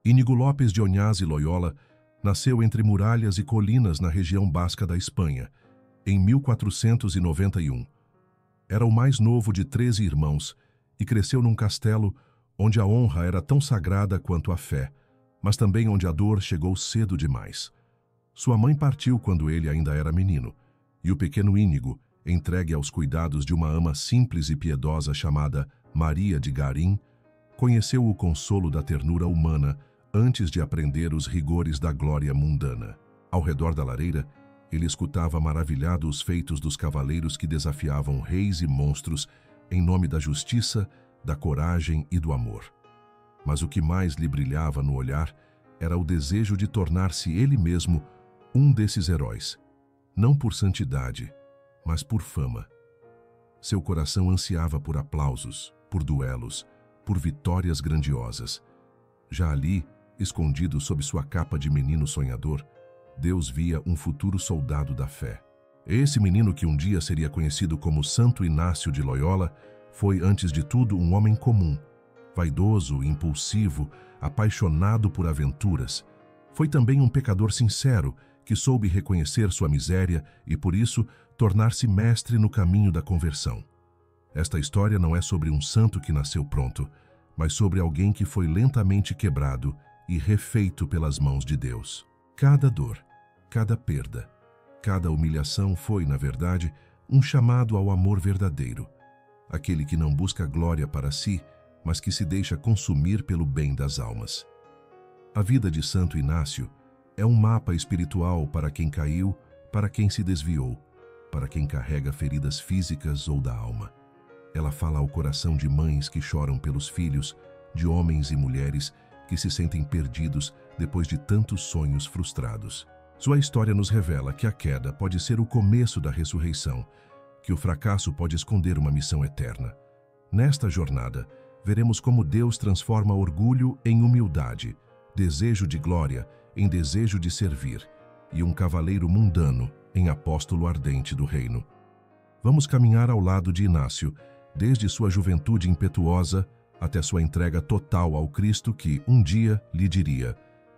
Íñigo Lopes de Oñás e Loyola nasceu entre muralhas e colinas na região basca da Espanha, em 1491. Era o mais novo de 13 irmãos e cresceu num castelo onde a honra era tão sagrada quanto a fé, mas também onde a dor chegou cedo demais. Sua mãe partiu quando ele ainda era menino, e o pequeno Íñigo, entregue aos cuidados de uma ama simples e piedosa chamada Maria de Garim, conheceu o consolo da ternura humana antes de aprender os rigores da glória mundana. Ao redor da lareira, ele escutava maravilhado os feitos dos cavaleiros que desafiavam reis e monstros em nome da justiça, da coragem e do amor. Mas o que mais lhe brilhava no olhar era o desejo de tornar-se ele mesmo um desses heróis, não por santidade, mas por fama. Seu coração ansiava por aplausos, por duelos, por vitórias grandiosas. Já ali, escondido sob sua capa de menino sonhador, Deus via um futuro soldado da fé. Esse menino que um dia seria conhecido como Santo Inácio de Loyola foi, antes de tudo, um homem comum, vaidoso, impulsivo, apaixonado por aventuras. Foi também um pecador sincero que soube reconhecer sua miséria e, por isso, tornar-se mestre no caminho da conversão. Esta história não é sobre um santo que nasceu pronto, mas sobre alguém que foi lentamente quebrado e refeito pelas mãos de Deus. Cada dor, cada perda, cada humilhação foi, na verdade, um chamado ao amor verdadeiro, aquele que não busca glória para si, mas que se deixa consumir pelo bem das almas. A vida de Santo Inácio é um mapa espiritual para quem caiu, para quem se desviou, para quem carrega feridas físicas ou da alma. Ela fala ao coração de mães que choram pelos filhos, de homens e mulheres que se sentem perdidos depois de tantos sonhos frustrados. Sua história nos revela que a queda pode ser o começo da ressurreição, que o fracasso pode esconder uma missão eterna. Nesta jornada, veremos como Deus transforma orgulho em humildade, desejo de glória em desejo de servir e um cavaleiro mundano em apóstolo ardente do reino. Vamos caminhar ao lado de Inácio, desde sua juventude impetuosa até sua entrega total ao Cristo que, um dia, lhe diria: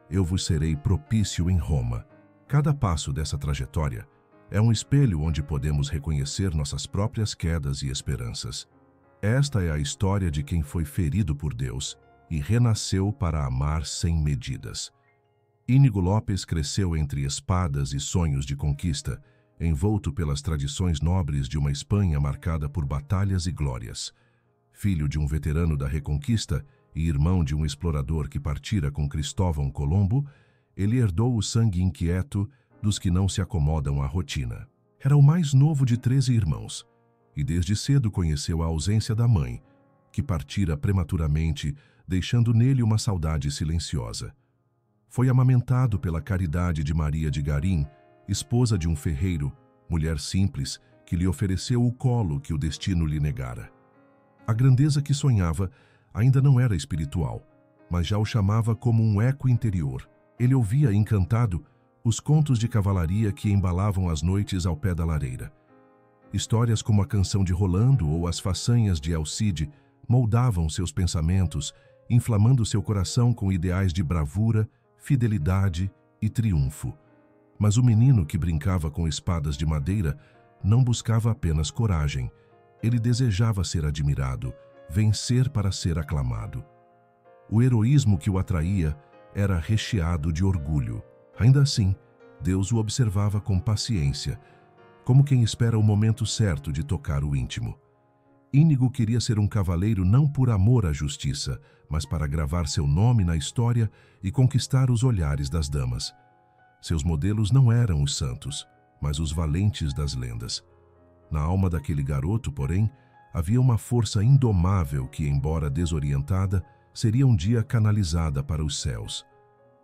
"Eu vos serei propício em Roma." Cada passo dessa trajetória é um espelho onde podemos reconhecer nossas próprias quedas e esperanças. Esta é a história de quem foi ferido por Deus e renasceu para amar sem medidas. Íñigo Lopes cresceu entre espadas e sonhos de conquista, envolto pelas tradições nobres de uma Espanha marcada por batalhas e glórias. Filho de um veterano da Reconquista e irmão de um explorador que partira com Cristóvão Colombo, ele herdou o sangue inquieto dos que não se acomodam à rotina. Era o mais novo de 13 irmãos, e desde cedo conheceu a ausência da mãe, que partira prematuramente, deixando nele uma saudade silenciosa. Foi amamentado pela caridade de Maria de Garim, esposa de um ferreiro, mulher simples, que lhe ofereceu o colo que o destino lhe negara. A grandeza que sonhava ainda não era espiritual, mas já o chamava como um eco interior. Ele ouvia, encantado, os contos de cavalaria que embalavam as noites ao pé da lareira. Histórias como a canção de Rolando ou as façanhas de El Cid moldavam seus pensamentos, inflamando seu coração com ideais de bravura, fidelidade e triunfo. Mas o menino que brincava com espadas de madeira não buscava apenas coragem. Ele desejava ser admirado, vencer para ser aclamado. O heroísmo que o atraía era recheado de orgulho. Ainda assim, Deus o observava com paciência, como quem espera o momento certo de tocar o íntimo. Íñigo queria ser um cavaleiro não por amor à justiça, mas para gravar seu nome na história e conquistar os olhares das damas. Seus modelos não eram os santos, mas os valentes das lendas. Na alma daquele garoto, porém, havia uma força indomável que, embora desorientada, seria um dia canalizada para os céus.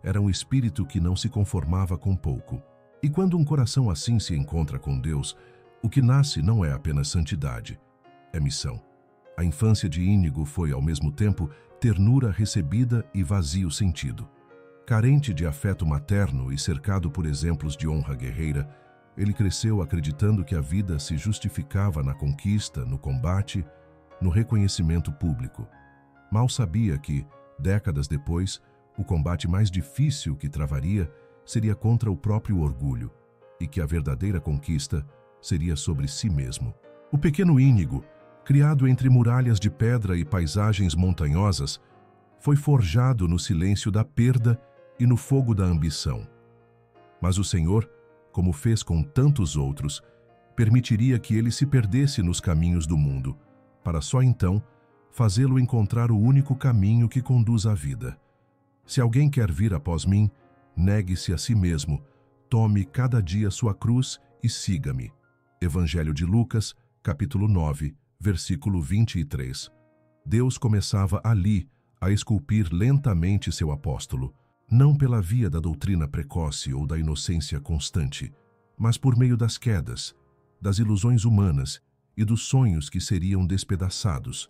Era um espírito que não se conformava com pouco. E quando um coração assim se encontra com Deus, o que nasce não é apenas santidade, é missão. A infância de Íñigo foi, ao mesmo tempo, ternura recebida e vazio sentido. Carente de afeto materno e cercado por exemplos de honra guerreira, ele cresceu acreditando que a vida se justificava na conquista, no combate, no reconhecimento público. Mal sabia que, décadas depois, O combate mais difícil que travaria seria contra o próprio orgulho, e que a verdadeira conquista seria sobre si mesmo. O pequeno Íñigo, criado entre muralhas de pedra e paisagens montanhosas, foi forjado no silêncio da perda e no fogo da ambição. Mas o Senhor, como fez com tantos outros, permitiria que ele se perdesse nos caminhos do mundo, para só então fazê-lo encontrar o único caminho que conduz à vida. Se alguém quer vir após mim, negue-se a si mesmo, tome cada dia sua cruz e siga-me. Evangelho de Lucas, capítulo 9, versículo 23. Deus começava ali a esculpir lentamente seu apóstolo, não pela via da doutrina precoce ou da inocência constante, mas por meio das quedas, das ilusões humanas e dos sonhos que seriam despedaçados,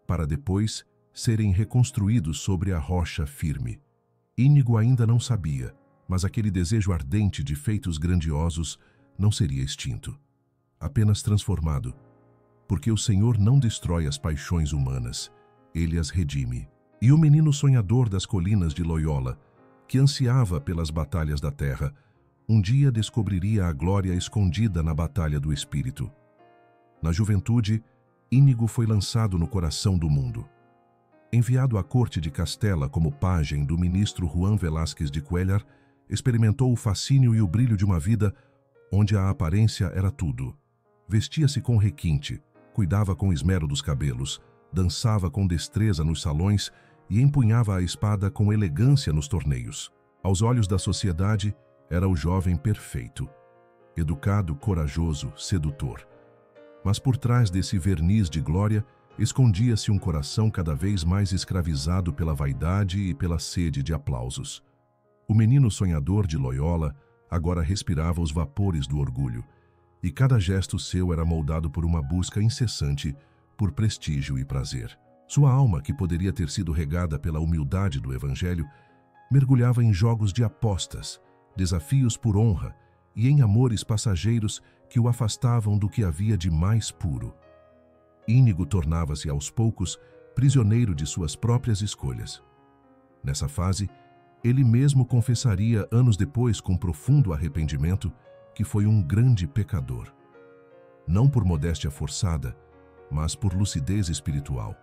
para depois serem reconstruídos sobre a rocha firme. Íñigo ainda não sabia, mas aquele desejo ardente de feitos grandiosos não seria extinto, apenas transformado, porque o Senhor não destrói as paixões humanas, Ele as redime. E o menino sonhador das colinas de Loyola, que ansiava pelas batalhas da terra, um dia descobriria a glória escondida na batalha do espírito. Na juventude, Íñigo foi lançado no coração do mundo. Enviado à corte de Castela como pajem do ministro Juan Velázquez de Cuéllar, experimentou o fascínio e o brilho de uma vida onde a aparência era tudo. Vestia-se com requinte, cuidava com esmero dos cabelos, dançava com destreza nos salões e empunhava a espada com elegância nos torneios. Aos olhos da sociedade, era o jovem perfeito, educado, corajoso, sedutor. Mas por trás desse verniz de glória, escondia-se um coração cada vez mais escravizado pela vaidade e pela sede de aplausos. O menino sonhador de Loyola agora respirava os vapores do orgulho, e cada gesto seu era moldado por uma busca incessante por prestígio e prazer. Sua alma, que poderia ter sido regada pela humildade do Evangelho, mergulhava em jogos de apostas, desafios por honra e em amores passageiros que o afastavam do que havia de mais puro. Íñigo tornava-se aos poucos prisioneiro de suas próprias escolhas. Nessa fase, ele mesmo confessaria anos depois com profundo arrependimento que foi um grande pecador. Não por modéstia forçada, mas por lucidez espiritual.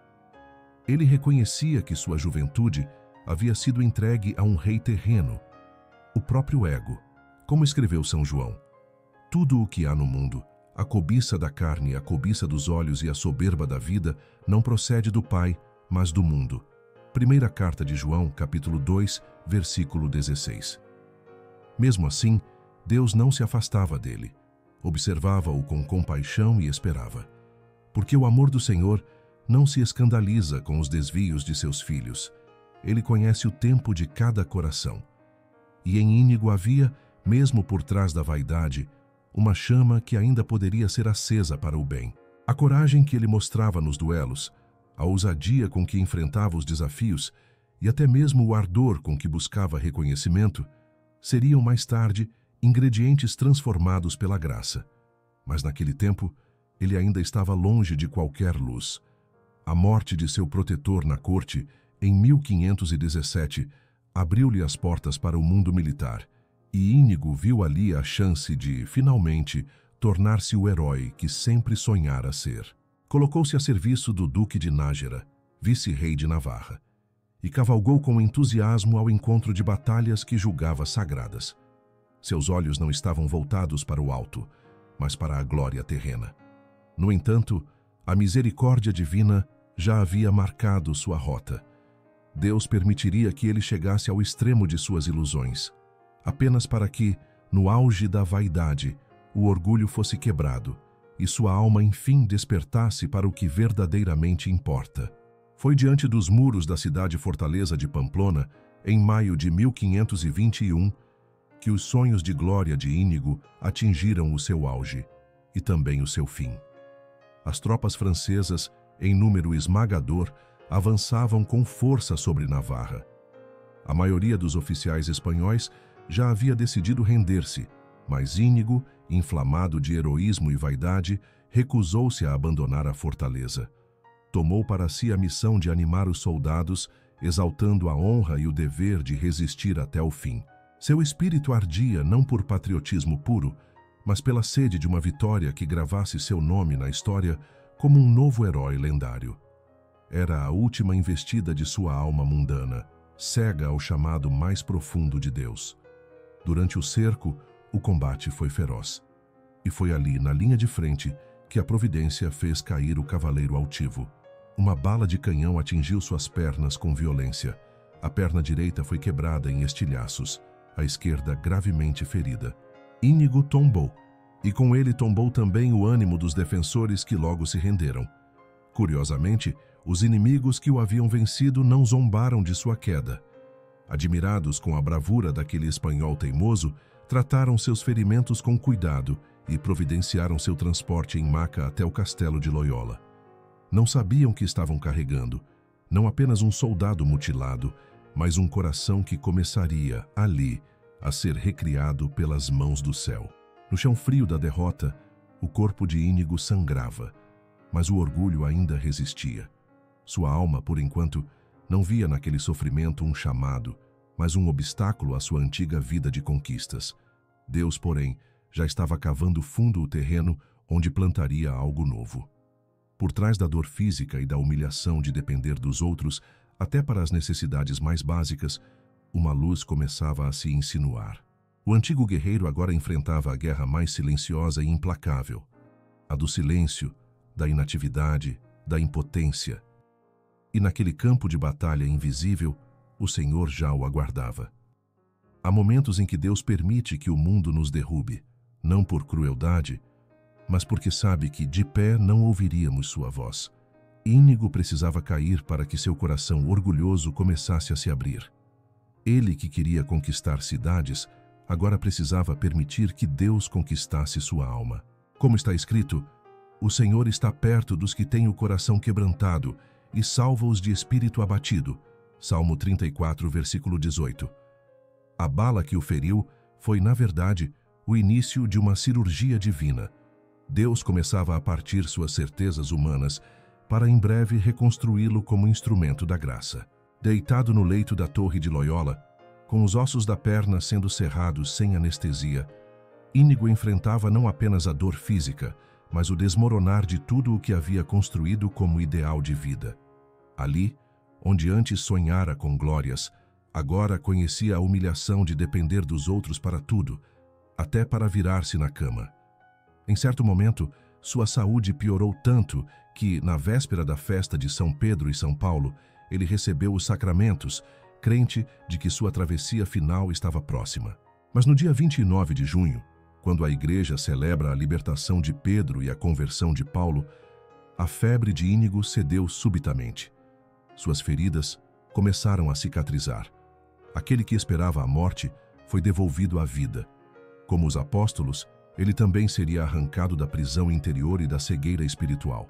Ele reconhecia que sua juventude havia sido entregue a um rei terreno, o próprio ego. Como escreveu São João: tudo o que há no mundo, a cobiça da carne, a cobiça dos olhos e a soberba da vida, não procede do Pai, mas do mundo. Primeira carta de João, capítulo 2, versículo 16. Mesmo assim, Deus não se afastava dele. Observava-o com compaixão e esperava. Porque o amor do Senhor não se escandaliza com os desvios de seus filhos. Ele conhece o tempo de cada coração. E em Íñigo havia, mesmo por trás da vaidade, uma chama que ainda poderia ser acesa para o bem. A coragem que ele mostrava nos duelos, a ousadia com que enfrentava os desafios e até mesmo o ardor com que buscava reconhecimento, seriam mais tarde ingredientes transformados pela graça. Mas naquele tempo, ele ainda estava longe de qualquer luz. A morte de seu protetor na corte, em 1517, abriu-lhe as portas para o mundo militar, e Íñigo viu ali a chance de, finalmente, tornar-se o herói que sempre sonhara ser. Colocou-se a serviço do Duque de Nájera, vice-rei de Navarra, e cavalgou com entusiasmo ao encontro de batalhas que julgava sagradas. Seus olhos não estavam voltados para o alto, mas para a glória terrena. No entanto, a misericórdia divina já havia marcado sua rota. Deus permitiria que ele chegasse ao extremo de suas ilusões, apenas para que, no auge da vaidade, o orgulho fosse quebrado e sua alma enfim despertasse para o que verdadeiramente importa. Foi diante dos muros da cidade-fortaleza de Pamplona, em maio de 1521, que os sonhos de glória de Íñigo atingiram o seu auge e também o seu fim. As tropas francesas, em número esmagador, avançavam com força sobre Navarra. A maioria dos oficiais espanhóis já havia decidido render-se, mas Íñigo, inflamado de heroísmo e vaidade, recusou-se a abandonar a fortaleza. Tomou para si a missão de animar os soldados exaltando a honra e o dever de resistir até o fim. Seu espírito ardia não por patriotismo puro, mas pela sede de uma vitória que gravasse seu nome na história como um novo herói lendário. Era a última investida de sua alma mundana, cega ao chamado mais profundo de Deus. Durante o cerco, o combate foi feroz. E foi ali, na linha de frente, que a providência fez cair o cavaleiro altivo. Uma bala de canhão atingiu suas pernas com violência. A perna direita foi quebrada em estilhaços, a esquerda gravemente ferida. Íñigo tombou, e com ele tombou também o ânimo dos defensores que logo se renderam. Curiosamente, os inimigos que o haviam vencido não zombaram de sua queda. Admirados com a bravura daquele espanhol teimoso, trataram seus ferimentos com cuidado e providenciaram seu transporte em maca até o castelo de Loyola. Não sabiam que estavam carregando, não apenas um soldado mutilado, mas um coração que começaria, ali, a ser recriado pelas mãos do céu. No chão frio da derrota, o corpo de Íñigo sangrava, mas o orgulho ainda resistia. Sua alma, por enquanto, não via naquele sofrimento um chamado, mas um obstáculo à sua antiga vida de conquistas. Deus, porém, já estava cavando fundo o terreno onde plantaria algo novo. Por trás da dor física e da humilhação de depender dos outros, até para as necessidades mais básicas, uma luz começava a se insinuar. O antigo guerreiro agora enfrentava a guerra mais silenciosa e implacável, a do silêncio, da inatividade, da impotência. E naquele campo de batalha invisível, o Senhor já o aguardava. Há momentos em que Deus permite que o mundo nos derrube, não por crueldade, mas porque sabe que de pé não ouviríamos sua voz. Íñigo precisava cair para que seu coração orgulhoso começasse a se abrir. Ele, que queria conquistar cidades, agora precisava permitir que Deus conquistasse sua alma. Como está escrito, o Senhor está perto dos que têm o coração quebrantado e salva-os de espírito abatido. Salmo 34, versículo 18. A bala que o feriu foi, na verdade, o início de uma cirurgia divina. Deus começava a partir suas certezas humanas para em breve reconstruí-lo como instrumento da graça. Deitado no leito da torre de Loyola, com os ossos da perna sendo cerrados sem anestesia, Íñigo enfrentava não apenas a dor física, mas o desmoronar de tudo o que havia construído como ideal de vida. Ali, onde antes sonhara com glórias, agora conhecia a humilhação de depender dos outros para tudo, até para virar-se na cama. Em certo momento, sua saúde piorou tanto que, na véspera da festa de São Pedro e São Paulo, ele recebeu os sacramentos, crente de que sua travessia final estava próxima. Mas no dia 29 de junho, quando a Igreja celebra a libertação de Pedro e a conversão de Paulo, a febre de Íñigo cedeu subitamente. Suas feridas começaram a cicatrizar. Aquele que esperava a morte foi devolvido à vida. Como os apóstolos, ele também seria arrancado da prisão interior e da cegueira espiritual.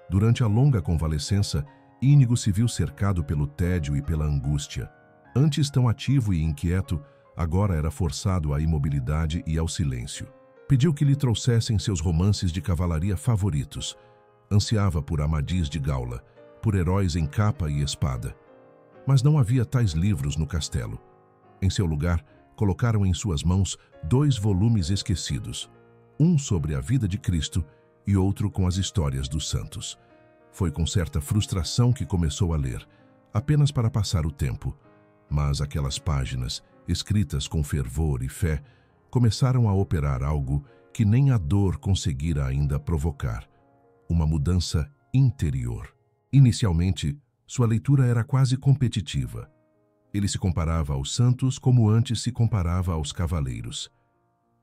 Durante a longa convalescença, Íñigo se viu cercado pelo tédio e pela angústia. Antes tão ativo e inquieto, agora era forçado à imobilidade e ao silêncio. Pediu que lhe trouxessem seus romances de cavalaria favoritos. Ansiava por Amadís de Gaula, por heróis em capa e espada. Mas não havia tais livros no castelo. Em seu lugar, colocaram em suas mãos 2 volumes esquecidos, um sobre a vida de Cristo e outro com as histórias dos santos. Foi com certa frustração que começou a ler, apenas para passar o tempo. Mas aquelas páginas, escritas com fervor e fé, começaram a operar algo que nem a dor conseguira ainda provocar: uma mudança interior. Inicialmente, sua leitura era quase competitiva. Ele se comparava aos santos como antes se comparava aos cavaleiros.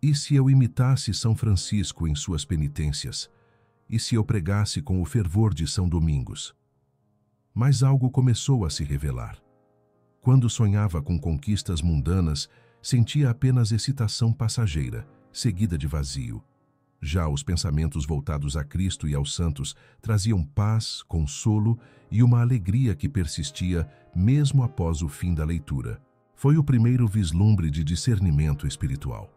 E se eu imitasse São Francisco em suas penitências? E se eu pregasse com o fervor de São Domingos? Mas algo começou a se revelar. Quando sonhava com conquistas mundanas, sentia apenas excitação passageira, seguida de vazio. Já os pensamentos voltados a Cristo e aos santos traziam paz, consolo e uma alegria que persistia mesmo após o fim da leitura. Foi o primeiro vislumbre de discernimento espiritual.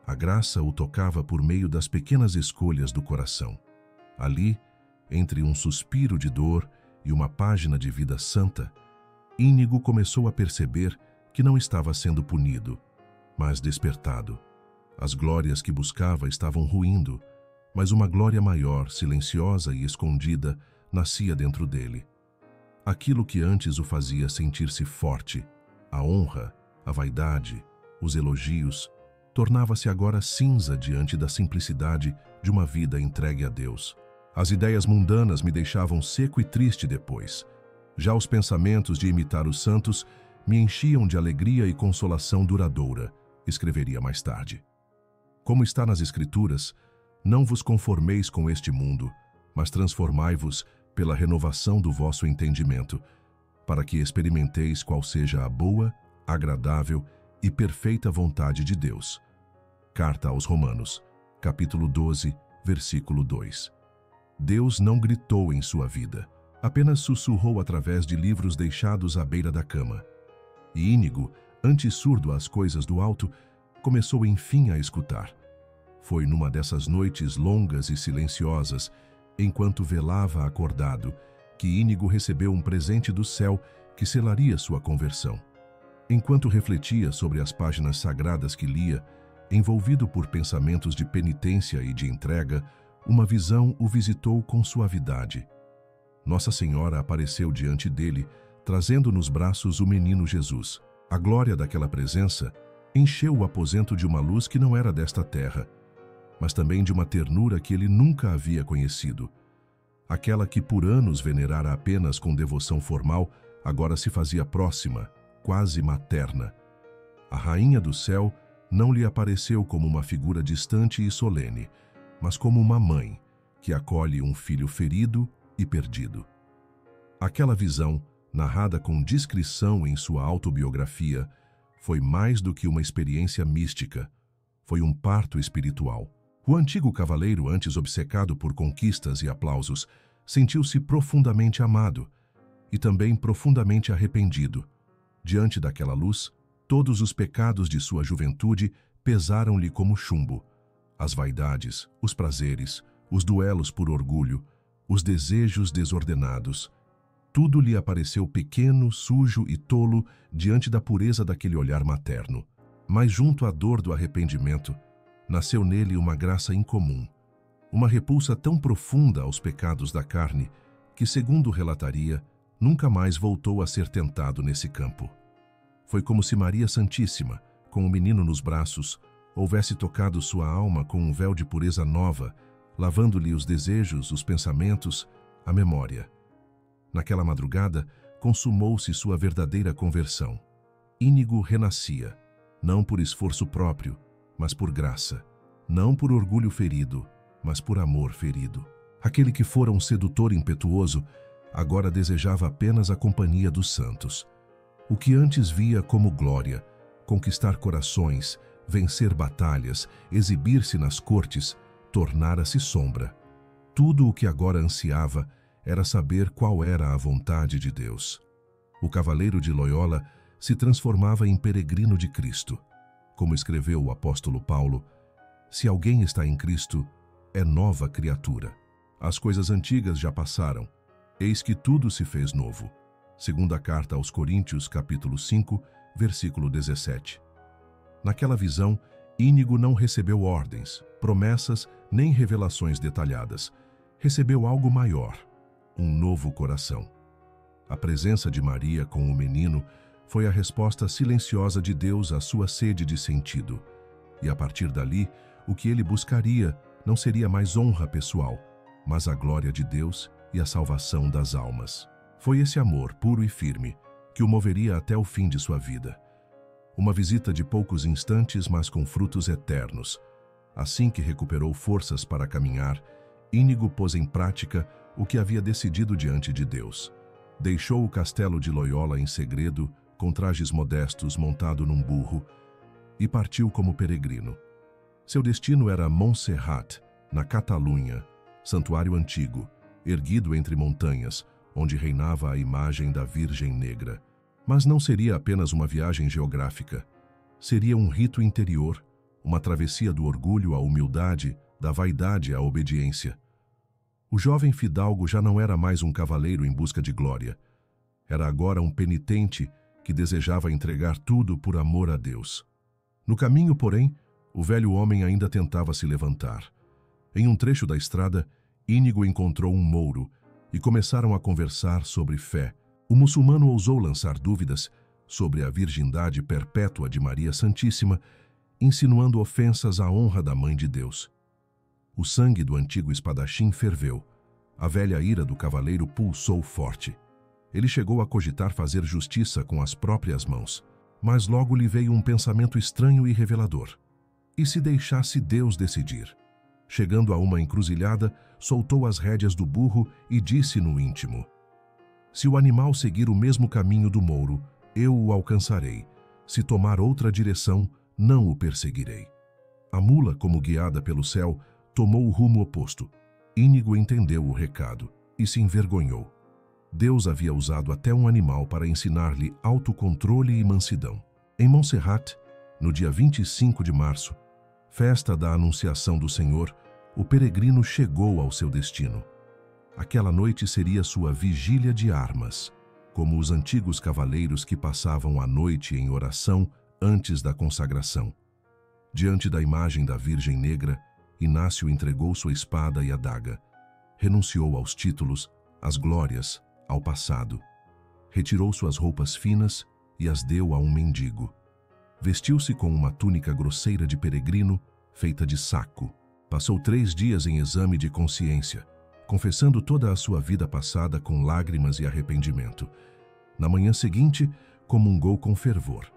A graça o tocava por meio das pequenas escolhas do coração. Ali, entre um suspiro de dor e uma página de vida santa, Íñigo começou a perceber que não estava sendo punido, mas despertado. As glórias que buscava estavam ruindo, mas uma glória maior, silenciosa e escondida, nascia dentro dele. Aquilo que antes o fazia sentir-se forte, a honra, a vaidade, os elogios, tornava-se agora cinza diante da simplicidade de uma vida entregue a Deus. As ideias mundanas me deixavam seco e triste depois. Já os pensamentos de imitar os santos me enchiam de alegria e consolação duradoura, escreveria mais tarde. Como está nas Escrituras, não vos conformeis com este mundo, mas transformai-vos pela renovação do vosso entendimento, para que experimenteis qual seja a boa, agradável e perfeita vontade de Deus. Carta aos Romanos, capítulo 12, versículo 2. Deus não gritou em sua vida, apenas sussurrou através de livros deixados à beira da cama. E Íñigo, antes surdo às coisas do alto, começou enfim a escutar. Foi numa dessas noites longas e silenciosas, enquanto velava acordado, que Íñigo recebeu um presente do céu que selaria sua conversão. Enquanto refletia sobre as páginas sagradas que lia, envolvido por pensamentos de penitência e de entrega, uma visão o visitou com suavidade. Nossa Senhora apareceu diante dele, trazendo nos braços o menino Jesus. A glória daquela presença encheu o aposento de uma luz que não era desta terra, mas também de uma ternura que ele nunca havia conhecido. Aquela que por anos venerara apenas com devoção formal, agora se fazia próxima, quase materna. A rainha do céu não lhe apareceu como uma figura distante e solene, mas como uma mãe que acolhe um filho ferido e perdido. Aquela visão, narrada com discrição em sua autobiografia, foi mais do que uma experiência mística, foi um parto espiritual. O antigo cavaleiro, antes obcecado por conquistas e aplausos, sentiu-se profundamente amado e também profundamente arrependido. Diante daquela luz, todos os pecados de sua juventude pesaram-lhe como chumbo. As vaidades, os prazeres, os duelos por orgulho, os desejos desordenados. Tudo lhe apareceu pequeno, sujo e tolo diante da pureza daquele olhar materno. Mas junto à dor do arrependimento, nasceu nele uma graça incomum, uma repulsa tão profunda aos pecados da carne que, segundo relataria, nunca mais voltou a ser tentado nesse campo. Foi como se Maria Santíssima, com o menino nos braços, houvesse tocado sua alma com um véu de pureza nova, lavando-lhe os desejos, os pensamentos, a memória. Naquela madrugada, consumou-se sua verdadeira conversão. Íñigo renascia, não por esforço próprio, mas por graça, não por orgulho ferido, mas por amor ferido. Aquele que fora um sedutor impetuoso, agora desejava apenas a companhia dos santos. O que antes via como glória, conquistar corações, vencer batalhas, exibir-se nas cortes, tornara-se sombra. Tudo o que agora ansiava era saber qual era a vontade de Deus. O cavaleiro de Loyola se transformava em peregrino de Cristo. Como escreveu o apóstolo Paulo, se alguém está em Cristo, é nova criatura. As coisas antigas já passaram, eis que tudo se fez novo. Segunda carta aos Coríntios, capítulo 5, versículo 17. Naquela visão, Íñigo não recebeu ordens, promessas, nem revelações detalhadas. Recebeu algo maior, um novo coração. A presença de Maria com o menino foi a resposta silenciosa de Deus à sua sede de sentido. E a partir dali, o que ele buscaria não seria mais honra pessoal, mas a glória de Deus e a salvação das almas. Foi esse amor puro e firme que o moveria até o fim de sua vida. Uma visita de poucos instantes, mas com frutos eternos. Assim que recuperou forças para caminhar, Íñigo pôs em prática o que havia decidido diante de Deus. Deixou o castelo de Loyola em segredo, com trajes modestos montado num burro, e partiu como peregrino. Seu destino era Montserrat, na Catalunha, santuário antigo, erguido entre montanhas, onde reinava a imagem da Virgem Negra. Mas não seria apenas uma viagem geográfica. Seria um rito interior, uma travessia do orgulho à humildade, da vaidade à obediência. O jovem fidalgo já não era mais um cavaleiro em busca de glória, Era agora um penitente que desejava entregar tudo por amor a Deus. No caminho, porém, o velho homem ainda tentava se levantar. Em um trecho da estrada, Íñigo encontrou um mouro e começaram a conversar sobre fé. O muçulmano ousou lançar dúvidas sobre a virgindade perpétua de Maria Santíssima, insinuando ofensas à honra da Mãe de Deus. O sangue do antigo espadachim ferveu. A velha ira do cavaleiro pulsou forte. Ele chegou a cogitar fazer justiça com as próprias mãos, mas logo lhe veio um pensamento estranho e revelador. E se deixasse Deus decidir? Chegando a uma encruzilhada, soltou as rédeas do burro e disse no íntimo: se o animal seguir o mesmo caminho do mouro, eu o alcançarei. Se tomar outra direção, não o perseguirei. A mula, como guiada pelo céu, tomou o rumo oposto. Íñigo entendeu o recado e se envergonhou. Deus havia usado até um animal para ensinar-lhe autocontrole e mansidão. Em Montserrat, no dia 25 de março, festa da Anunciação do Senhor, o peregrino chegou ao seu destino. Aquela noite seria sua vigília de armas, como os antigos cavaleiros que passavam a noite em oração antes da consagração. Diante da imagem da Virgem Negra, Inácio entregou sua espada e adaga. Renunciou aos títulos, às glórias, ao passado. Retirou suas roupas finas e as deu a um mendigo. Vestiu-se com uma túnica grosseira de peregrino, feita de saco. Passou 3 dias em exame de consciência, confessando toda a sua vida passada com lágrimas e arrependimento. Na manhã seguinte, comungou com fervor.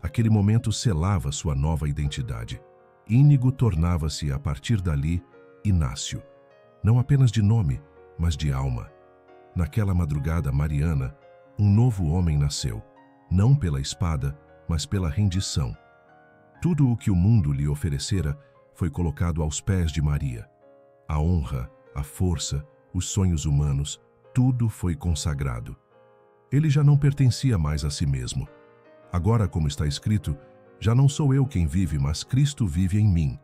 Aquele momento selava sua nova identidade. Íñigo tornava-se, a partir dali, Inácio, não apenas de nome, mas de alma. Naquela madrugada mariana, um novo homem nasceu, não pela espada, mas pela rendição. Tudo o que o mundo lhe oferecera foi colocado aos pés de Maria. A honra, a força, os sonhos humanos, tudo foi consagrado. Ele já não pertencia mais a si mesmo. Agora, como está escrito, já não sou eu quem vive, mas Cristo vive em mim.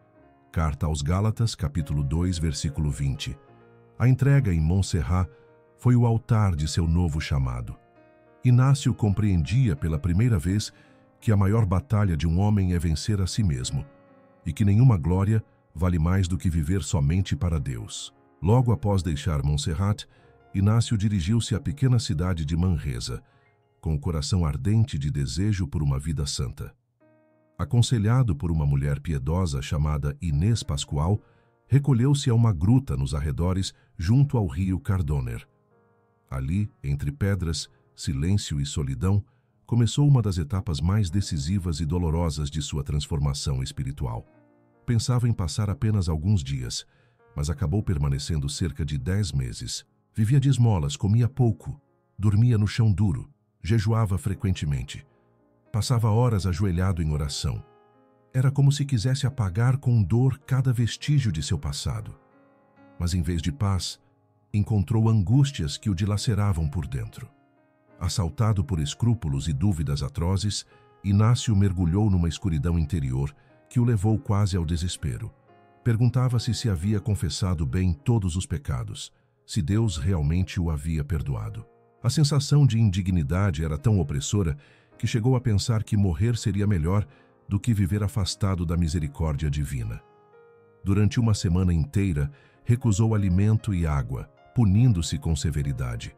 Carta aos Gálatas, capítulo 2, versículo 20. A entrega em Montserrat foi o altar de seu novo chamado. Inácio compreendia pela primeira vez que a maior batalha de um homem é vencer a si mesmo, e que nenhuma glória vale mais do que viver somente para Deus. Logo após deixar Montserrat, Inácio dirigiu-se à pequena cidade de Manresa, com o coração ardente de desejo por uma vida santa. Aconselhado por uma mulher piedosa chamada Inês Pascoal, recolheu-se a uma gruta nos arredores junto ao rio Cardonner. Ali, entre pedras, silêncio e solidão, começou uma das etapas mais decisivas e dolorosas de sua transformação espiritual. Pensava em passar apenas alguns dias, mas acabou permanecendo cerca de 10 meses. Vivia de esmolas, comia pouco, dormia no chão duro, jejuava frequentemente. Passava horas ajoelhado em oração. Era como se quisesse apagar com dor cada vestígio de seu passado. Mas em vez de paz, encontrou angústias que o dilaceravam por dentro. Assaltado por escrúpulos e dúvidas atrozes, Inácio mergulhou numa escuridão interior que o levou quase ao desespero. Perguntava-se se havia confessado bem todos os pecados, se Deus realmente o havia perdoado. A sensação de indignidade era tão opressora que chegou a pensar que morrer seria melhor do que viver afastado da misericórdia divina. Durante uma semana inteira, recusou alimento e água, punindo-se com severidade.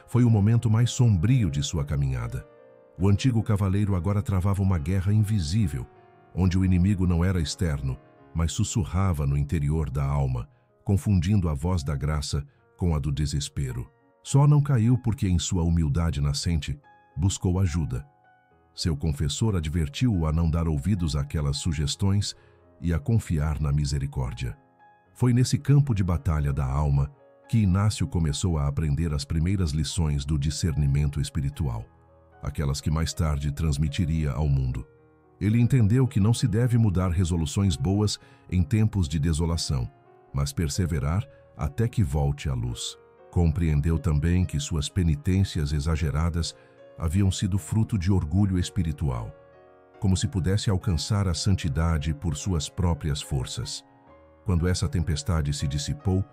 Foi o momento mais sombrio de sua caminhada. O antigo cavaleiro agora travava uma guerra invisível, onde o inimigo não era externo, mas sussurrava no interior da alma, confundindo a voz da graça com a do desespero. Só não caiu porque, em sua humildade nascente, buscou ajuda. Seu confessor advertiu-o a não dar ouvidos àquelas sugestões e a confiar na misericórdia. Foi nesse campo de batalha da alma que Inácio começou a aprender as primeiras lições do discernimento espiritual, aquelas que mais tarde transmitiria ao mundo. Ele entendeu que não se deve mudar resoluções boas em tempos de desolação, mas perseverar até que volte à luz. Compreendeu também que suas penitências exageradas haviam sido fruto de orgulho espiritual, como se pudesse alcançar a santidade por suas próprias forças. Quando essa tempestade se dissipou,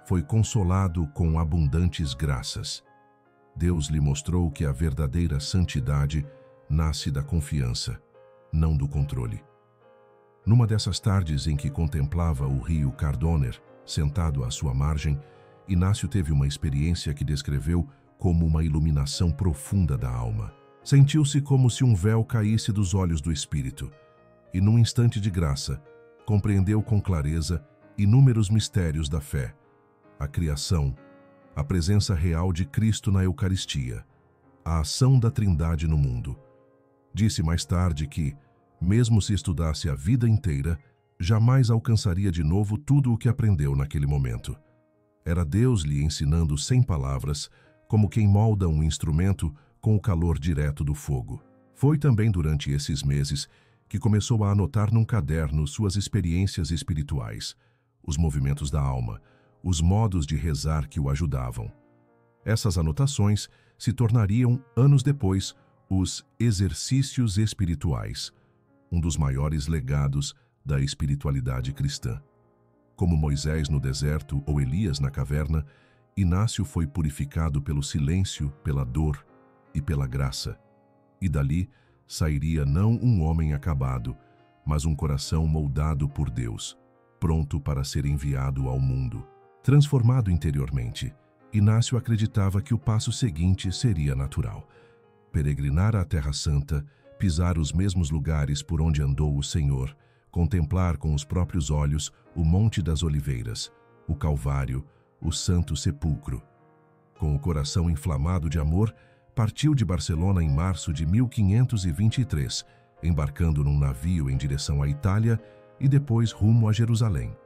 foi consolado com abundantes graças. Deus lhe mostrou que a verdadeira santidade nasce da confiança, não do controle. Numa dessas tardes em que contemplava o rio Cardoner, sentado à sua margem, Inácio teve uma experiência que descreveu como uma iluminação profunda da alma. Sentiu-se como se um véu caísse dos olhos do espírito, e num instante de graça, compreendeu com clareza inúmeros mistérios da fé, a criação, a presença real de Cristo na Eucaristia, a ação da Trindade no mundo. Disse mais tarde que, mesmo se estudasse a vida inteira, jamais alcançaria de novo tudo o que aprendeu naquele momento. Era Deus lhe ensinando sem palavras, como quem molda um instrumento com o calor direto do fogo. Foi também durante esses meses que começou a anotar num caderno suas experiências espirituais, os movimentos da alma, os modos de rezar que o ajudavam. Essas anotações se tornariam, anos depois, os exercícios espirituais, um dos maiores legados da espiritualidade cristã. Como Moisés no deserto ou Elias na caverna, Inácio foi purificado pelo silêncio, pela dor e pela graça. E dali sairia não um homem acabado, mas um coração moldado por Deus, pronto para ser enviado ao mundo. Transformado interiormente, Inácio acreditava que o passo seguinte seria natural: peregrinar à Terra Santa, pisar os mesmos lugares por onde andou o Senhor, contemplar com os próprios olhos o Monte das Oliveiras, o Calvário, o Santo Sepulcro. Com o coração inflamado de amor, partiu de Barcelona em março de 1523, embarcando num navio em direção à Itália e depois rumo a Jerusalém.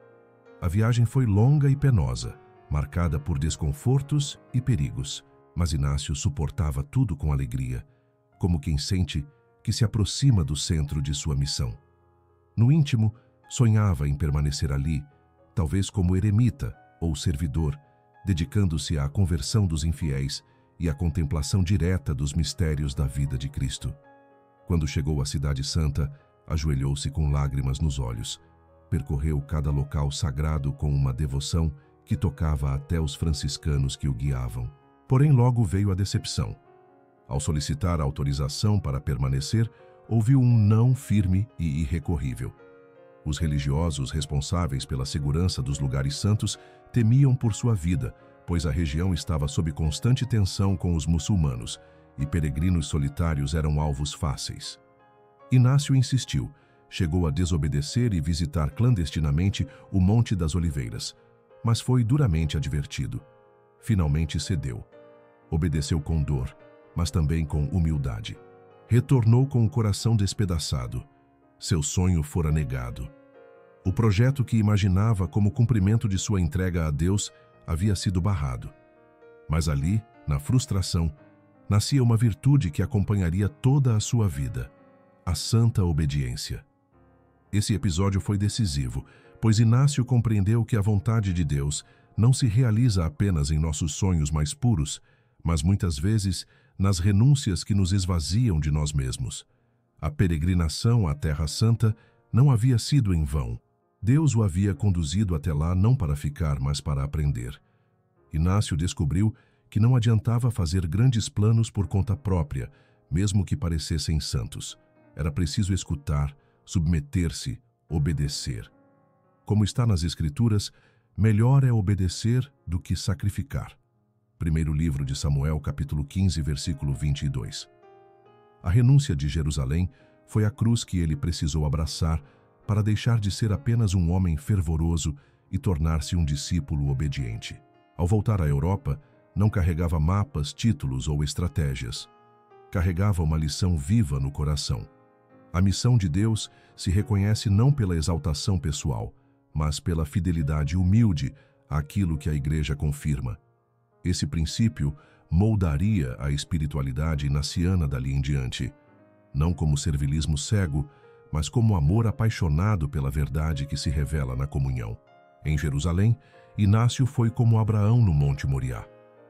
A viagem foi longa e penosa, marcada por desconfortos e perigos, mas Inácio suportava tudo com alegria, como quem sente que se aproxima do centro de sua missão. No íntimo, sonhava em permanecer ali, talvez como eremita ou servidor, dedicando-se à conversão dos infiéis e à contemplação direta dos mistérios da vida de Cristo. Quando chegou à Cidade Santa, ajoelhou-se com lágrimas nos olhos. Percorreu cada local sagrado com uma devoção que tocava até os franciscanos que o guiavam. Porém, logo veio a decepção. Ao solicitar autorização para permanecer, ouviu um não firme e irrecorrível. Os religiosos responsáveis pela segurança dos lugares santos temiam por sua vida, pois a região estava sob constante tensão com os muçulmanos, e peregrinos solitários eram alvos fáceis. Inácio insistiu, chegou a desobedecer e visitar clandestinamente o Monte das Oliveiras, mas foi duramente advertido. Finalmente cedeu. Obedeceu com dor, mas também com humildade. Retornou com o coração despedaçado. Seu sonho fora negado. O projeto que imaginava como cumprimento de sua entrega a Deus havia sido barrado. Mas ali, na frustração, nascia uma virtude que acompanharia toda a sua vida: a santa obediência. Esse episódio foi decisivo, pois Inácio compreendeu que a vontade de Deus não se realiza apenas em nossos sonhos mais puros, mas muitas vezes nas renúncias que nos esvaziam de nós mesmos. A peregrinação à Terra Santa não havia sido em vão. Deus o havia conduzido até lá não para ficar, mas para aprender. Inácio descobriu que não adiantava fazer grandes planos por conta própria, mesmo que parecessem santos. Era preciso escutar, submeter-se, obedecer. Como está nas Escrituras, melhor é obedecer do que sacrificar. Primeiro livro de Samuel, capítulo 15, versículo 22. A renúncia de Jerusalém foi a cruz que ele precisou abraçar para deixar de ser apenas um homem fervoroso e tornar-se um discípulo obediente. Ao voltar à Europa, não carregava mapas, títulos ou estratégias. Carregava uma lição viva no coração. A missão de Deus se reconhece não pela exaltação pessoal, mas pela fidelidade humilde àquilo que a Igreja confirma. Esse princípio moldaria a espiritualidade inaciana dali em diante, não como servilismo cego, mas como amor apaixonado pela verdade que se revela na comunhão. Em Jerusalém, Inácio foi como Abraão no Monte Moriá.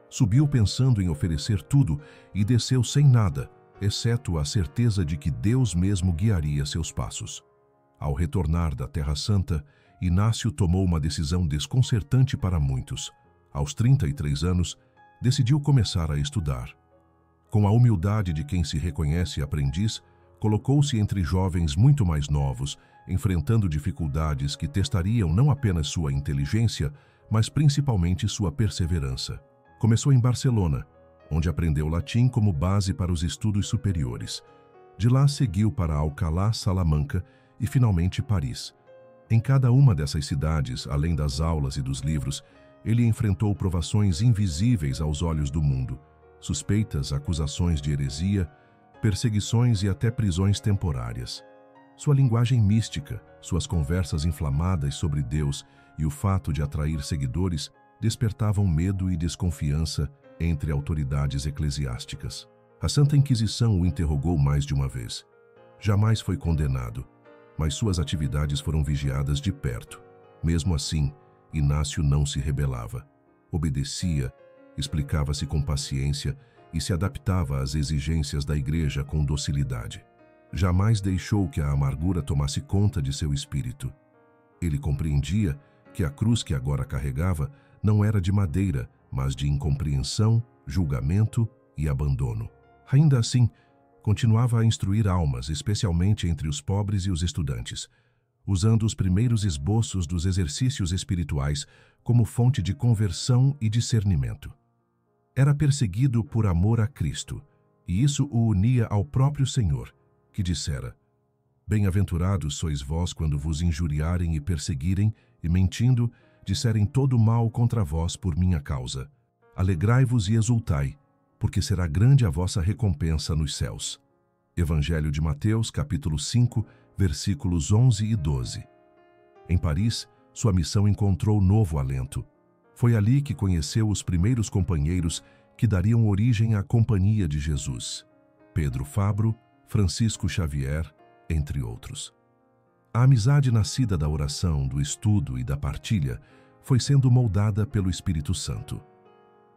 Subiu pensando em oferecer tudo e desceu sem nada, exceto a certeza de que Deus mesmo guiaria seus passos. Ao retornar da Terra Santa, Inácio tomou uma decisão desconcertante para muitos. Aos 33 anos, decidiu começar a estudar. Com a humildade de quem se reconhece aprendiz, colocou-se entre jovens muito mais novos, enfrentando dificuldades que testariam não apenas sua inteligência, mas principalmente sua perseverança. Começou em Barcelona, onde aprendeu latim como base para os estudos superiores. De lá seguiu para Alcalá, Salamanca e finalmente Paris. Em cada uma dessas cidades, além das aulas e dos livros, ele enfrentou provações invisíveis aos olhos do mundo, suspeitas, acusações de heresia, perseguições e até prisões temporárias. Sua linguagem mística, suas conversas inflamadas sobre Deus e o fato de atrair seguidores despertavam medo e desconfiança entre autoridades eclesiásticas. A Santa Inquisição o interrogou mais de uma vez. Jamais foi condenado, mas suas atividades foram vigiadas de perto. Mesmo assim, Inácio não se rebelava. Obedecia, explicava-se com paciência e se adaptava às exigências da Igreja com docilidade. Jamais deixou que a amargura tomasse conta de seu espírito. Ele compreendia que a cruz que agora carregava não era de madeira, mas de incompreensão, julgamento e abandono. Ainda assim, continuava a instruir almas, especialmente entre os pobres e os estudantes, usando os primeiros esboços dos exercícios espirituais como fonte de conversão e discernimento. Era perseguido por amor a Cristo, e isso o unia ao próprio Senhor, que dissera: Bem-aventurados sois vós quando vos injuriarem e perseguirem, e mentindo, disserem todo mal contra vós por minha causa. Alegrai-vos e exultai, porque será grande a vossa recompensa nos céus. Evangelho de Mateus, capítulo 5, versículos 11 e 12. Em Paris, sua missão encontrou novo alento. Foi ali que conheceu os primeiros companheiros que dariam origem à Companhia de Jesus: Pedro Fabro, Francisco Xavier, entre outros. A amizade nascida da oração, do estudo e da partilha foi sendo moldada pelo Espírito Santo.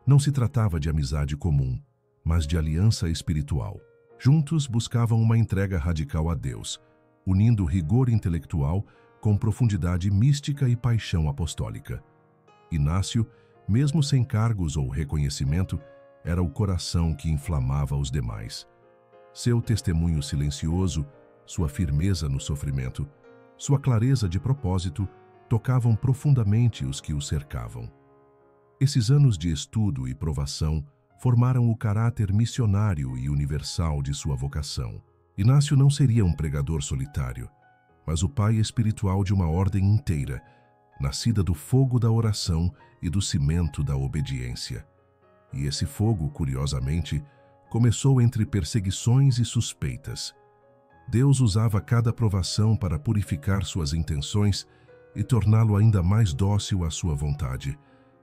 Não se tratava de amizade comum, mas de aliança espiritual. Juntos buscavam uma entrega radical a Deus, unindo rigor intelectual com profundidade mística e paixão apostólica. Inácio, mesmo sem cargos ou reconhecimento, era o coração que inflamava os demais. Seu testemunho silencioso, sua firmeza no sofrimento, sua clareza de propósito tocavam profundamente os que o cercavam. Esses anos de estudo e provação formaram o caráter missionário e universal de sua vocação. Inácio não seria um pregador solitário, mas o pai espiritual de uma ordem inteira, nascida do fogo da oração e do cimento da obediência. E esse fogo, curiosamente, começou entre perseguições e suspeitas. Deus usava cada provação para purificar suas intenções e torná-lo ainda mais dócil à sua vontade.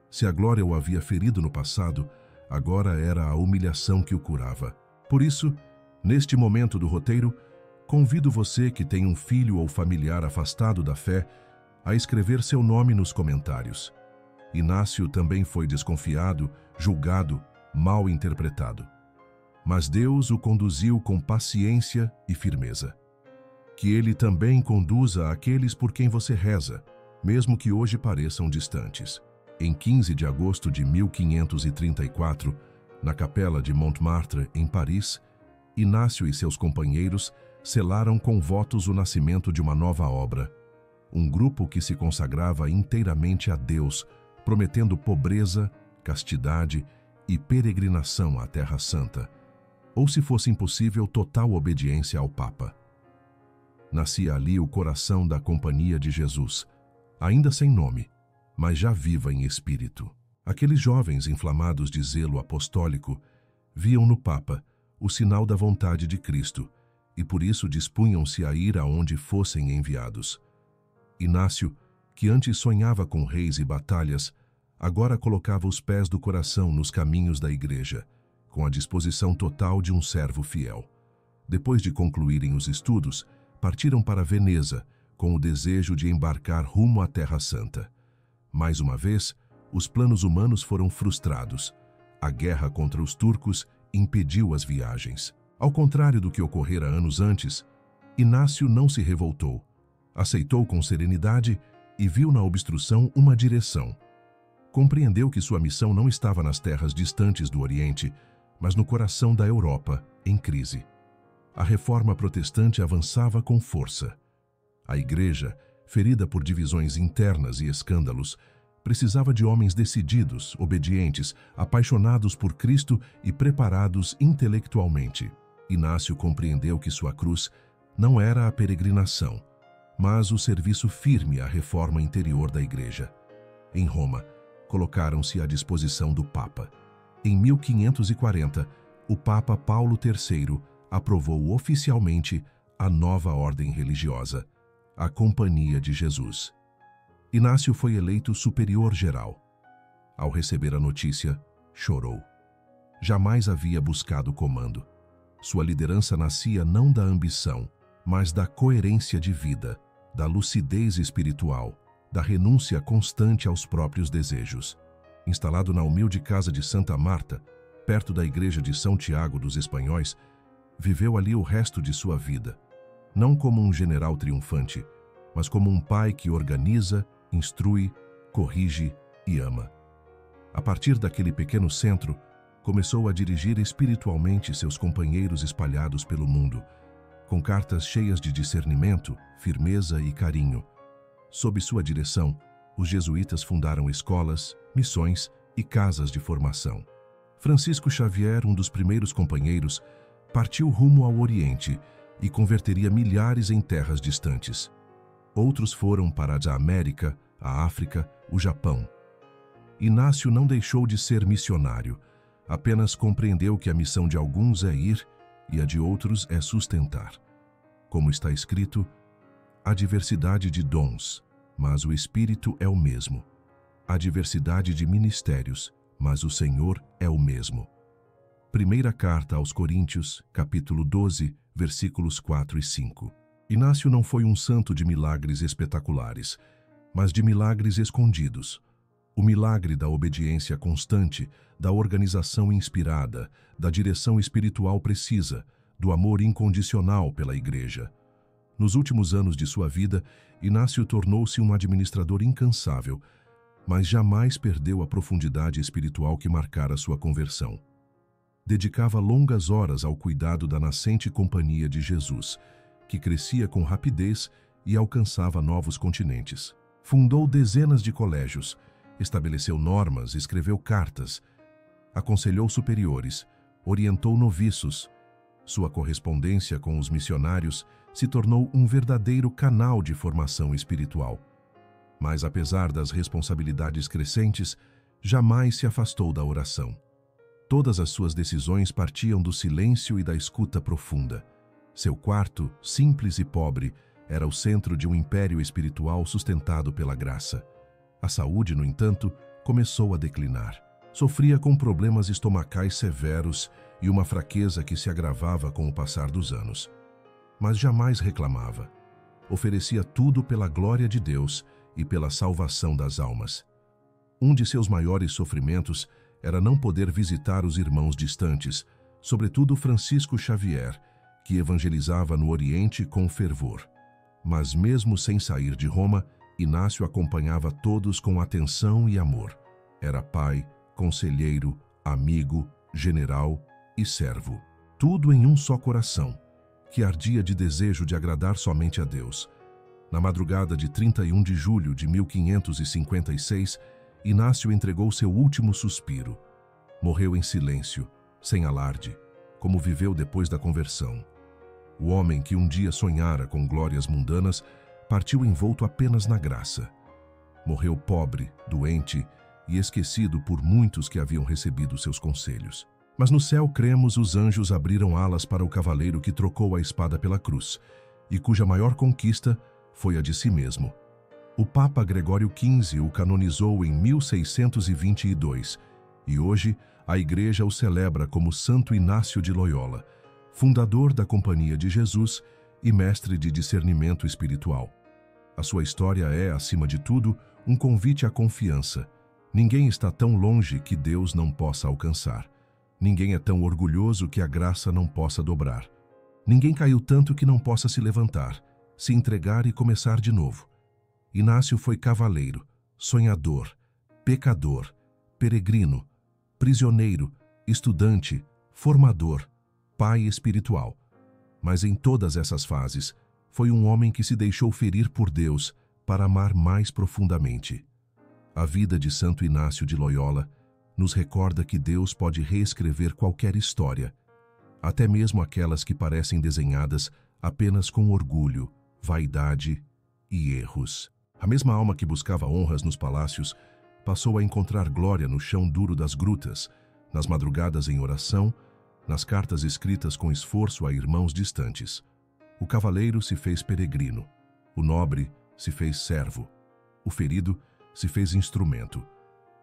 Se a glória o havia ferido no passado, agora era a humilhação que o curava. Por isso, neste momento do roteiro, convido você que tem um filho ou familiar afastado da fé a escrever seu nome nos comentários. Inácio também foi desconfiado, julgado, mal interpretado. Mas Deus o conduziu com paciência e firmeza. Que Ele também conduza aqueles por quem você reza, mesmo que hoje pareçam distantes. Em 15 de agosto de 1534, na capela de Montmartre, em Paris, Inácio e seus companheiros selaram com votos o nascimento de uma nova obra, um grupo que se consagrava inteiramente a Deus, prometendo pobreza, castidade e peregrinação à Terra Santa, ou, se fosse impossível, total obediência ao Papa. Nascia ali o coração da Companhia de Jesus, ainda sem nome, mas já viva em espírito. Aqueles jovens inflamados de zelo apostólico viam no Papa o sinal da vontade de Cristo e por isso dispunham-se a ir aonde fossem enviados. Inácio, que antes sonhava com reis e batalhas, agora colocava os pés do coração nos caminhos da Igreja, com a disposição total de um servo fiel. Depois de concluírem os estudos, partiram para Veneza, com o desejo de embarcar rumo à Terra Santa. Mais uma vez, os planos humanos foram frustrados. A guerra contra os turcos impediu as viagens. Ao contrário do que ocorrera anos antes, Inácio não se revoltou. Aceitou com serenidade e viu na obstrução uma direção. Compreendeu que sua missão não estava nas terras distantes do Oriente, mas no coração da Europa, em crise. A reforma protestante avançava com força. A Igreja, ferida por divisões internas e escândalos, precisava de homens decididos, obedientes, apaixonados por Cristo e preparados intelectualmente. Inácio compreendeu que sua cruz não era a peregrinação, mas o serviço firme à reforma interior da Igreja. Em Roma, colocaram-se à disposição do Papa. Em 1540, o Papa Paulo III aprovou oficialmente a nova ordem religiosa, a Companhia de Jesus. Inácio foi eleito superior geral. Ao receber a notícia, chorou. Jamais havia buscado comando. Sua liderança nascia não da ambição, mas da coerência de vida, da lucidez espiritual, da renúncia constante aos próprios desejos. Instalado na humilde casa de Santa Marta, perto da igreja de São Tiago dos Espanhóis, viveu ali o resto de sua vida, não como um general triunfante, mas como um pai que organiza, instrui, corrige e ama. A partir daquele pequeno centro, começou a dirigir espiritualmente seus companheiros espalhados pelo mundo, com cartas cheias de discernimento, firmeza e carinho. Sob sua direção, os jesuítas fundaram escolas, missões e casas de formação. Francisco Xavier, um dos primeiros companheiros, partiu rumo ao Oriente e converteria milhares em terras distantes. Outros foram para a América, a África, o Japão. Inácio não deixou de ser missionário, apenas compreendeu que a missão de alguns é ir e a de outros é sustentar. Como está escrito, há diversidade de dons, mas o Espírito é o mesmo. Há diversidade de ministérios, mas o Senhor é o mesmo. Primeira carta aos Coríntios, capítulo 12, versículos 4 e 5. Inácio não foi um santo de milagres espetaculares, mas de milagres escondidos. O milagre da obediência constante, da organização inspirada, da direção espiritual precisa, do amor incondicional pela Igreja. Nos últimos anos de sua vida, Inácio tornou-se um administrador incansável, mas jamais perdeu a profundidade espiritual que marcara sua conversão. Dedicava longas horas ao cuidado da nascente Companhia de Jesus, que crescia com rapidez e alcançava novos continentes. Fundou dezenas de colégios, estabeleceu normas, escreveu cartas, aconselhou superiores, orientou noviços. Sua correspondência com os missionários se tornou um verdadeiro canal de formação espiritual. Mas, apesar das responsabilidades crescentes, jamais se afastou da oração. Todas as suas decisões partiam do silêncio e da escuta profunda. Seu quarto, simples e pobre, era o centro de um império espiritual sustentado pela graça. A saúde, no entanto, começou a declinar. Sofria com problemas estomacais severos e uma fraqueza que se agravava com o passar dos anos. Mas jamais reclamava. Oferecia tudo pela glória de Deus e pela salvação das almas. Um de seus maiores sofrimentos era não poder visitar os irmãos distantes, sobretudo Francisco Xavier, que evangelizava no Oriente com fervor. Mas mesmo sem sair de Roma, Inácio acompanhava todos com atenção e amor. Era pai, conselheiro, amigo, general e servo. Tudo em um só coração, que ardia de desejo de agradar somente a Deus. Na madrugada de 31 de julho de 1556, Inácio entregou seu último suspiro. Morreu em silêncio, sem alarde, como viveu depois da conversão. O homem que um dia sonhara com glórias mundanas partiu envolto apenas na graça. Morreu pobre, doente e esquecido por muitos que haviam recebido seus conselhos. Mas no céu, cremos, os anjos abriram alas para o cavaleiro que trocou a espada pela cruz, e cuja maior conquista foi a de si mesmo. O Papa Gregório XV o canonizou em 1622, e hoje a Igreja o celebra como Santo Inácio de Loyola, fundador da Companhia de Jesus e mestre de discernimento espiritual. A sua história é, acima de tudo, um convite à confiança. Ninguém está tão longe que Deus não possa alcançar. Ninguém é tão orgulhoso que a graça não possa dobrar. Ninguém caiu tanto que não possa se levantar, se entregar e começar de novo. Inácio foi cavaleiro, sonhador, pecador, peregrino, prisioneiro, estudante, formador, pai espiritual. Mas em todas essas fases, foi um homem que se deixou ferir por Deus para amar mais profundamente. A vida de Santo Inácio de Loyola nos recorda que Deus pode reescrever qualquer história, até mesmo aquelas que parecem desenhadas apenas com orgulho, vaidade e erros. A mesma alma que buscava honras nos palácios passou a encontrar glória no chão duro das grutas, nas madrugadas em oração, nas cartas escritas com esforço a irmãos distantes. O cavaleiro se fez peregrino, o nobre se fez servo, o ferido se fez instrumento,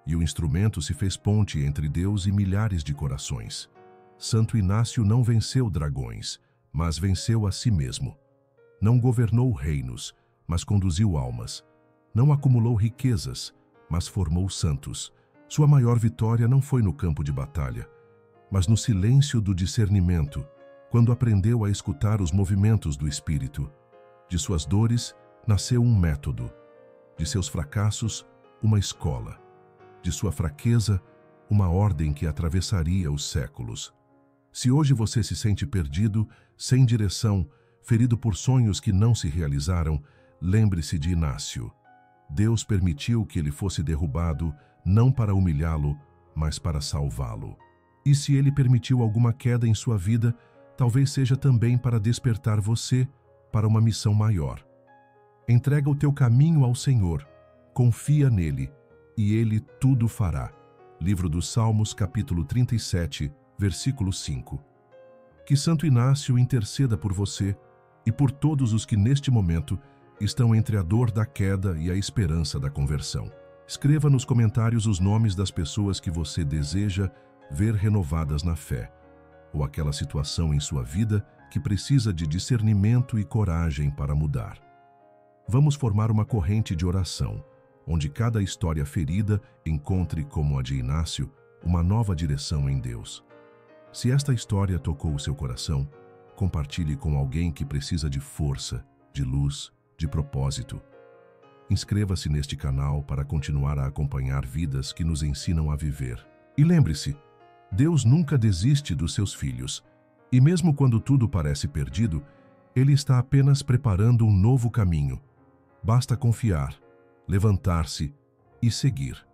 e o instrumento se fez ponte entre Deus e milhares de corações. Santo Inácio não venceu dragões, mas venceu a si mesmo. Não governou reinos, mas conduziu almas. Não acumulou riquezas, mas formou santos. Sua maior vitória não foi no campo de batalha, mas no silêncio do discernimento, quando aprendeu a escutar os movimentos do Espírito. De suas dores nasceu um método, de seus fracassos, uma escola, de sua fraqueza, uma ordem que atravessaria os séculos. Se hoje você se sente perdido, sem direção, ferido por sonhos que não se realizaram, lembre-se de Inácio. Deus permitiu que ele fosse derrubado, não para humilhá-lo, mas para salvá-lo. E se ele permitiu alguma queda em sua vida, talvez seja também para despertar você para uma missão maior. Entrega o teu caminho ao Senhor, confia nele, e ele tudo fará. Livro dos Salmos, capítulo 37, versículo 5. Que Santo Inácio interceda por você e por todos os que neste momento estão entre a dor da queda e a esperança da conversão. Escreva nos comentários os nomes das pessoas que você deseja ver renovadas na fé, ou aquela situação em sua vida que precisa de discernimento e coragem para mudar. Vamos formar uma corrente de oração, onde cada história ferida encontre, como a de Inácio, uma nova direção em Deus. Se esta história tocou o seu coração, compartilhe com alguém que precisa de força, de luz, de propósito. Inscreva-se neste canal para continuar a acompanhar vidas que nos ensinam a viver. E lembre-se, Deus nunca desiste dos seus filhos, e mesmo quando tudo parece perdido, Ele está apenas preparando um novo caminho. Basta confiar, levantar-se e seguir.